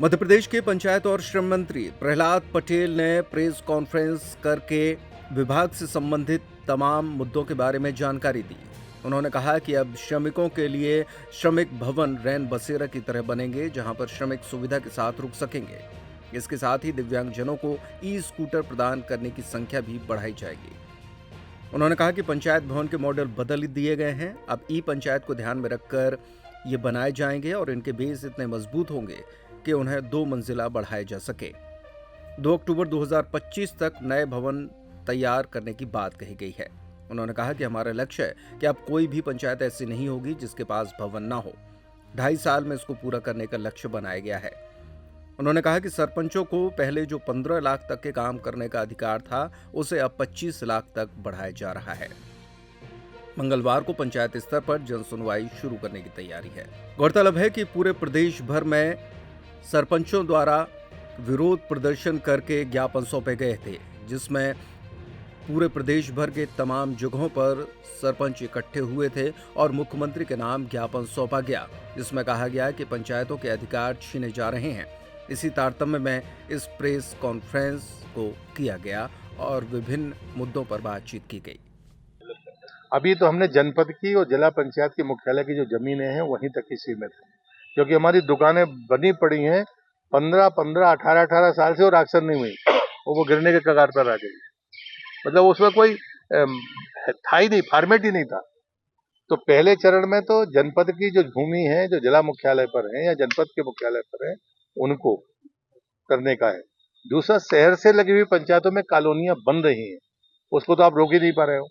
मध्य प्रदेश के पंचायत और श्रम मंत्री प्रहलाद पटेल ने प्रेस कॉन्फ्रेंस करके विभाग से संबंधित तमाम मुद्दों के बारे में जानकारी दी। उन्होंने कहा कि अब श्रमिकों के लिए श्रमिक भवन रैन बसेरा की तरह बनेंगे, जहां पर श्रमिक सुविधा के साथ रुक सकेंगे। इसके साथ ही दिव्यांगजनों को ई स्कूटर प्रदान करने की संख्या भी बढ़ाई जाएगी। उन्होंने कहा कि पंचायत भवन के मॉडल बदल दिए गए हैं, अब ई पंचायत को ध्यान में रखकर ये बनाए जाएंगे और इनके बेस इतने मजबूत होंगे कि उन्हें 2 मंजिला बढ़ाया जा सके। 2 अक्टूबर 2025 तक नए भवन तैयार करने की बात कही गई है। उन्होंने कहा कि हमारा लक्ष्य है कि अब कोई भी पंचायत ऐसी नहीं होगी जिसके पास भवन ना हो। 2.5 साल में इसको पूरा करने का लक्ष्य बनाया गया है। उन्होंने कहा कि सरपंचों को पहले जो 15 लाख तक के काम करने का अधिकार था, उसे अब 25 लाख तक बढ़ाया जा रहा है। मंगलवार को पंचायत स्तर पर जन सुनवाई शुरू करने की तैयारी है। गौरतलब है कि पूरे प्रदेश भर में सरपंचों द्वारा विरोध प्रदर्शन करके ज्ञापन सौंपे गए थे, जिसमें पूरे प्रदेश भर के तमाम जगहों पर सरपंच इकट्ठे हुए थे और मुख्यमंत्री के नाम ज्ञापन सौंपा गया, जिसमें कहा गया कि पंचायतों के अधिकार छीने जा रहे हैं। इसी तारतम्य में इस प्रेस कॉन्फ्रेंस को किया गया और विभिन्न मुद्दों पर बातचीत की गई। अभी तो हमने जनपद की और जिला पंचायत के मुख्यालय की जो जमीनें हैं वहीं तक ही सीमित है, क्योंकि हमारी दुकानें बनी पड़ी हैं 15-15, 18-18 साल से और अक्सर नहीं हुई और वो गिरने के कगार पर आ गई। मतलब उसमें कोई था ही नहीं, फॉर्मेट ही नहीं था। तो पहले चरण में तो जनपद की जो भूमि है, जो जिला मुख्यालय पर है या जनपद के मुख्यालय पर है, उनको करने का है। दूसरा, शहर से लगी हुई पंचायतों में कॉलोनियां बन रही हैं, उसको तो आप रोक ही नहीं पा रहे हो,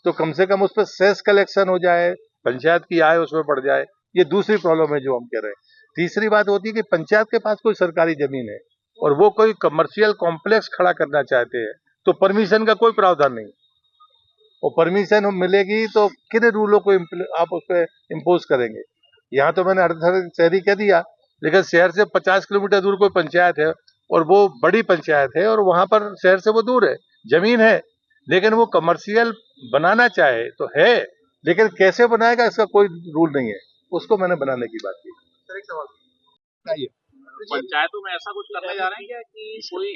तो कम से कम उस पर सेस कलेक्शन हो जाए, पंचायत की आय उसमें बढ़ जाए। ये दूसरी प्रॉब्लम है जो हम कह रहे हैं। तीसरी बात होती है कि पंचायत के पास कोई सरकारी जमीन है और वो कोई कमर्शियल कॉम्प्लेक्स खड़ा करना चाहते हैं, तो परमिशन का कोई प्रावधान नहीं, और परमिशन मिलेगी तो किन रूलों को आप उस पर इम्पोज करेंगे। यहाँ तो मैंने अर्ध शहरी कह दिया, लेकिन शहर से 50 किलोमीटर दूर कोई पंचायत है और वो बड़ी पंचायत है और वहां पर शहर से वो दूर है, जमीन है, लेकिन वो कमर्शियल बनाना चाहे तो है, लेकिन कैसे बनाएगा इसका कोई रूल नहीं है, उसको मैंने बनाने की बात की। सर, एक सवाल बताइए, पंचायतों में ऐसा कुछ करने जा रहे हैं क्या कि कोई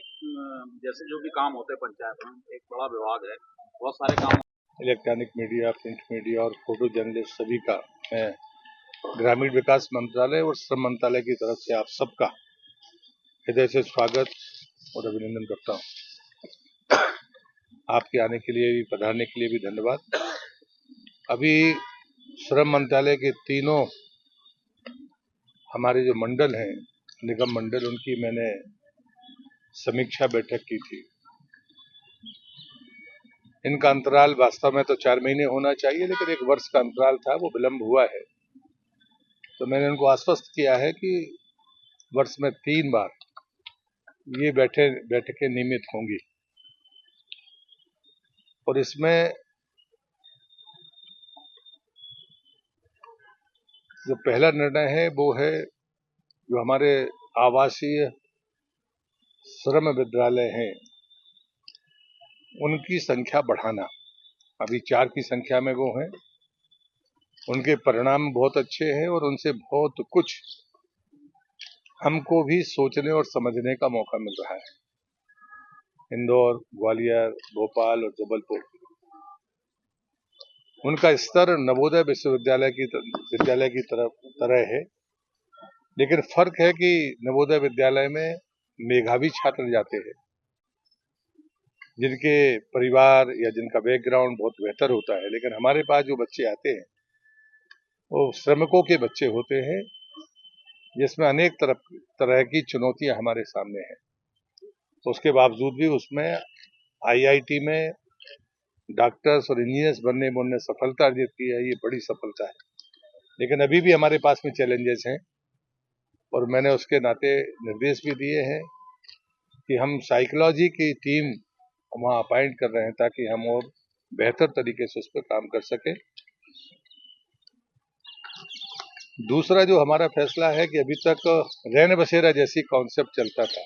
जैसे जो भी काम होते हैं पंचायत में, एक बड़ा विभाग है, बहुत सारे काम, इलेक्ट्रॉनिक मीडिया, प्रिंट मीडिया और फोटो जर्नलिस्ट सभी का मैं ग्रामीण विकास मंत्रालय और श्रम मंत्रालय की तरफ से आप सबका हृदय से स्वागत और अभिनंदन करता हूँ। आपके आने के लिए भी, पधारने के लिए भी धन्यवाद। अभी श्रम मंत्रालय के तीनों हमारे जो मंडल हैं, निगम मंडल, उनकी मैंने समीक्षा बैठक की थी। इनका अंतराल वास्तव में तो 4 महीने होना चाहिए, लेकिन 1 वर्ष का अंतराल था, वो विलंब हुआ है। तो मैंने उनको आश्वस्त किया है कि वर्ष में 3 बार ये बैठकें नियमित होंगी और इसमें जो पहला निर्णय है वो है जो हमारे आवासीय श्रम विद्यालय हैं उनकी संख्या बढ़ाना। अभी 4 की संख्या में वो हैं, उनके परिणाम बहुत अच्छे हैं और उनसे बहुत कुछ हमको भी सोचने और समझने का मौका मिल रहा है। इंदौर, ग्वालियर, भोपाल और जबलपुर, उनका स्तर नवोदय विश्वविद्यालय की तरह है, लेकिन फर्क है कि नवोदय विद्यालय में मेधावी छात्र जाते हैं, जिनके परिवार या जिनका बैकग्राउंड बहुत बेहतर होता है, लेकिन हमारे पास जो बच्चे आते हैं वो श्रमिकों के बच्चे होते हैं, जिसमें अनेक तरह की चुनौतियां हमारे सामने हैं। तो उसके बावजूद भी उसमें आईआईटी में डॉक्टर्स और इंजीनियर्स बनने में उन्होंने सफलता अर्जित की है, ये बड़ी सफलता है। लेकिन अभी भी हमारे पास में चैलेंजेस हैं और मैंने उसके नाते निर्देश भी दिए हैं कि हम साइकोलॉजी की टीम वहाँ अपॉइंट कर रहे हैं ताकि हम और बेहतर तरीके से उस पर काम कर सकें। दूसरा जो हमारा फैसला है कि अभी तक रैन बसेरा जैसी कॉन्सेप्ट चलता था,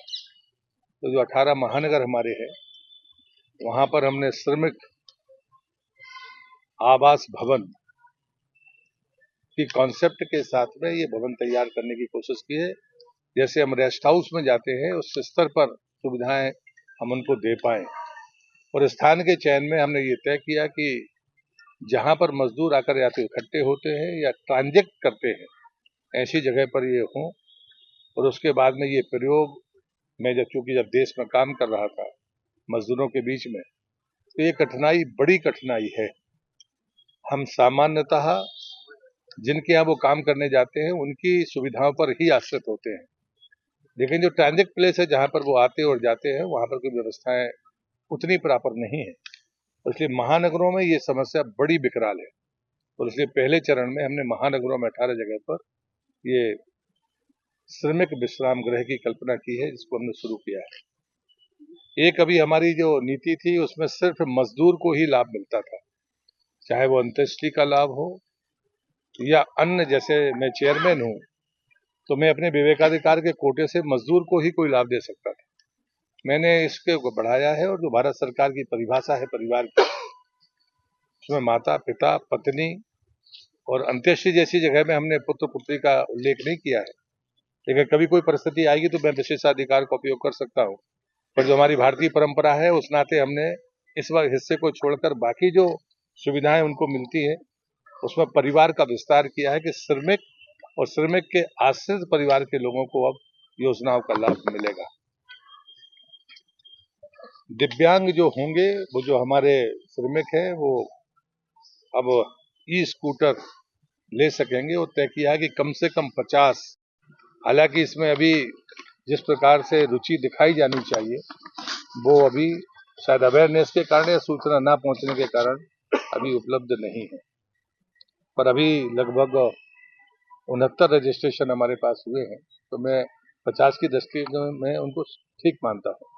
तो जो 18 महानगर हमारे हैं वहां पर हमने श्रमिक आवास भवन की कॉन्सेप्ट के साथ में ये भवन तैयार करने की कोशिश की है जैसे हम रेस्ट हाउस में जाते हैं उस स्तर पर सुविधाएं हम उनको दे पाए। और स्थान के चयन में हमने ये तय किया कि जहां पर मजदूर आकर या तो इकट्ठे होते हैं या ट्रांजेक्ट करते हैं, ऐसी जगह पर ये हों। और उसके बाद में ये प्रयोग मैं जब देश में काम कर रहा था मजदूरों के बीच में, तो ये कठिनाई बड़ी कठिनाई है। हम सामान्यतः जिनके यहाँ वो काम करने जाते हैं उनकी सुविधाओं पर ही आश्रित होते हैं, लेकिन जो ट्रांजिट प्लेस है जहाँ पर वो आते और जाते हैं वहाँ पर कोई व्यवस्थाएं उतनी प्रॉपर नहीं है। इसलिए महानगरों में ये समस्या बड़ी विकराल है। और इसलिए पहले चरण में हमने महानगरों में 18 जगह पर ये श्रमिक विश्राम गृह की कल्पना की है, जिसको हमने शुरू किया है। एक अभी हमारी जो नीति थी उसमें सिर्फ मजदूर को ही लाभ मिलता था, चाहे वो अंत्येष्टि का लाभ हो या अन्य। जैसे मैं चेयरमैन हूं तो मैं अपने विवेकाधिकार के कोटे से मजदूर को ही कोई लाभ दे सकता था। मैंने इसके बढ़ाया है और जो भारत सरकार की परिभाषा है परिवार की, उसमें माता पिता पत्नी और अंत्येष्टि जैसी जगह में हमने पुत्र पुत्री का उल्लेख नहीं किया है, लेकिन कभी कोई परिस्थिति आएगी तो मैं विशेषाधिकार का उपयोग कर सकता हूँ। पर जो हमारी भारतीय परंपरा है उस नाते हमने इस बार हिस्से को छोड़कर बाकी जो सुविधाएं उनको मिलती है उसमें परिवार का विस्तार किया है कि श्रमिक और श्रमिक के आश्रित परिवार के लोगों को अब योजनाओं का लाभ मिलेगा। दिव्यांग जो होंगे वो जो हमारे श्रमिक हैं वो अब ई स्कूटर ले सकेंगे। वो तय किया है कि कम से कम 50। हालांकि इसमें अभी जिस प्रकार से रुचि दिखाई जानी चाहिए वो अभी शायद अवेयरनेस के कारण या सूचना ना पहुंचने के कारण अभी उपलब्ध नहीं है। पर अभी लगभग 69 रजिस्ट्रेशन हमारे पास हुए हैं, तो मैं 50 की दृष्टि में उनको ठीक मानता हूँ।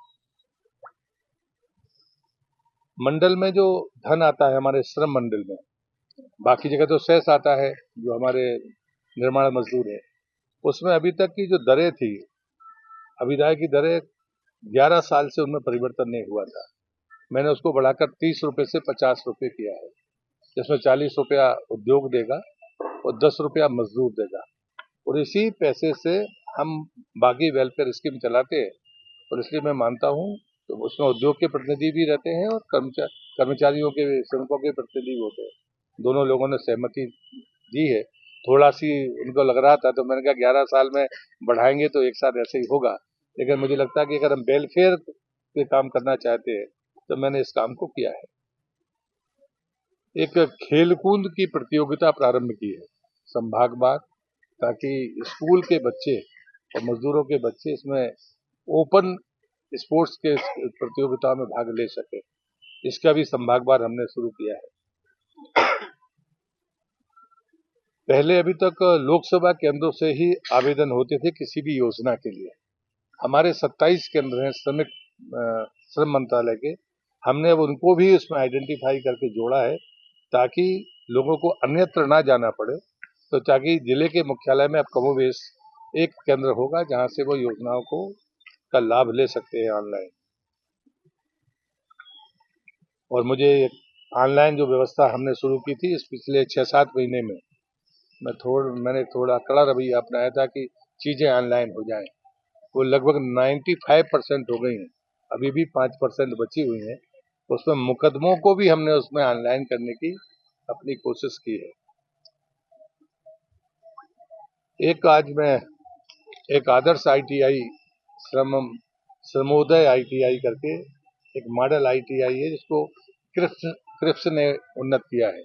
मंडल में जो धन आता है हमारे श्रम मंडल में, बाकी जगह तो सेस आता है जो हमारे निर्माण मजदूर है, उसमें अभी तक की जो दरें थी, अभिदाय की दरें 11 साल से उनमें परिवर्तन नहीं हुआ था। मैंने उसको बढ़ाकर 30 रुपए से 50 रुपए किया है, जिसमें 40 रुपया उद्योग देगा और 10 रुपया मजदूर देगा। और इसी पैसे से हम बाकी वेलफेयर स्कीम चलाते हैं। और इसलिए मैं मानता हूँ तो उसमें उद्योग के प्रतिनिधि भी रहते हैं और कर्मचारियों के श्रमिकों के प्रतिनिधि होते हैं। दोनों लोगों ने सहमति दी है। थोड़ा सी उनको लग रहा था तो मैंने कहा 11 साल में बढ़ाएंगे तो एक साथ ऐसे ही होगा, लेकिन मुझे लगता है कि अगर हम वेलफेयर पे काम करना चाहते हैं तो मैंने इस काम को किया है। एक खेलकूद की प्रतियोगिता प्रारंभ की है संभागवार, ताकि स्कूल के बच्चे और मजदूरों के बच्चे इसमें ओपन स्पोर्ट्स के प्रतियोगिता में भाग ले सके। इसका भी संभागवार हमने शुरू किया है। पहले अभी तक लोकसभा केंद्रों से ही आवेदन होते थे किसी भी योजना के लिए। हमारे 27 केंद्र हैं श्रम मंत्रालय के, हमने अब उनको भी उसमें आइडेंटिफाई करके जोड़ा है ताकि लोगों को अन्यत्र ना जाना पड़े। तो ताकि जिले के मुख्यालय में अब कमोबेश एक केंद्र होगा जहां से वो योजनाओं को का लाभ ले सकते हैं ऑनलाइन। और मुझे ऑनलाइन जो व्यवस्था हमने शुरू की थी इस पिछले 6-7 महीने में मैंने थोड़ा कड़ा रवैया अपनाया था कि चीजें ऑनलाइन हो जाएं। वो लगभग 95% हो गई हैं, अभी भी 5% बची हुई हैं। उसमें मुकदमों को भी हमने उसमें ऑनलाइन करने की अपनी कोशिश की है। आज मैं एक आदर्श ITI श्रमोदय ITI करके एक मॉडल ITI है जिसको क्रिप्स ने उन्नत किया है।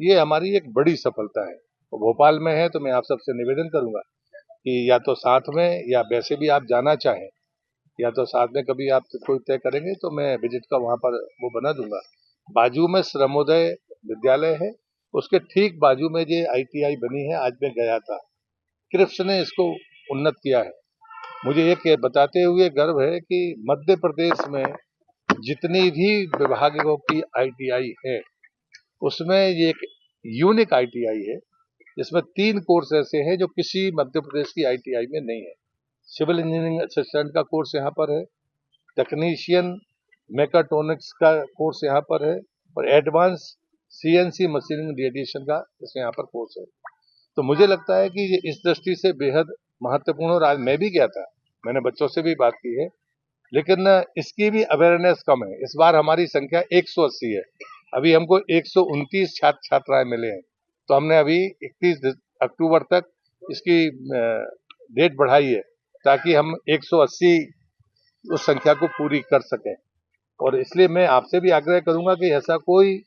ये हमारी एक बड़ी सफलता है। वो भोपाल में है तो मैं आप सबसे निवेदन करूंगा कि या तो साथ में या वैसे भी आप जाना चाहें या तो साथ में कभी आप कोई तय करेंगे तो मैं विजिट का वहां पर वो बना दूंगा। बाजू में श्रमोदय विद्यालय है, उसके ठीक बाजू में ये ITI बनी है। आज मैं गया था, क्रिप्स ने इसको उन्नत किया है। मुझे ये बताते हुए गर्व है कि मध्य प्रदेश में जितनी भी विभागों की ITI है उसमें ये एक यूनिक ITI है जिसमें 3 कोर्स ऐसे हैं जो किसी मध्य प्रदेश की ITI में नहीं है। सिविल इंजीनियरिंग असिस्टेंट का कोर्स यहाँ पर है, टेक्नीशियन मेकाट्रॉनिक्स का कोर्स यहाँ पर है और एडवांस CNC मशीनिंग रेडिएशन का यहाँ पर कोर्स है। तो मुझे लगता है कि इस दृष्टि से बेहद महत्वपूर्ण और आज मैं भी गया था, मैंने बच्चों से भी बात की है, लेकिन इसकी भी अवेयरनेस कम है। इस बार हमारी संख्या 180 है, अभी हमको 129 छात्र छात्राएं मिले हैं, तो हमने अभी 31 अक्टूबर तक इसकी डेट बढ़ाई है ताकि हम 180 उस संख्या को पूरी कर सकें। और इसलिए मैं आपसे भी आग्रह करूंगा कि ऐसा कोई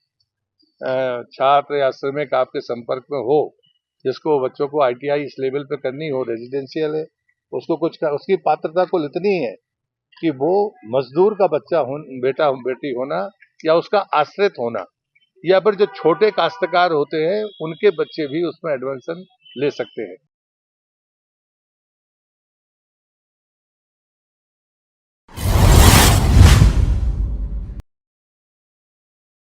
छात्र या श्रमिक आपके संपर्क में हो जिसको बच्चों को ITI इस लेवल पे करनी हो, रेजिडेंशियल है, उसको उसकी पात्रता कुल इतनी है कि वो मजदूर का बेटा बेटी होना या उसका आश्रित होना, या फिर जो छोटे काश्तकार होते हैं उनके बच्चे भी उसमें एडमिशन ले सकते हैं।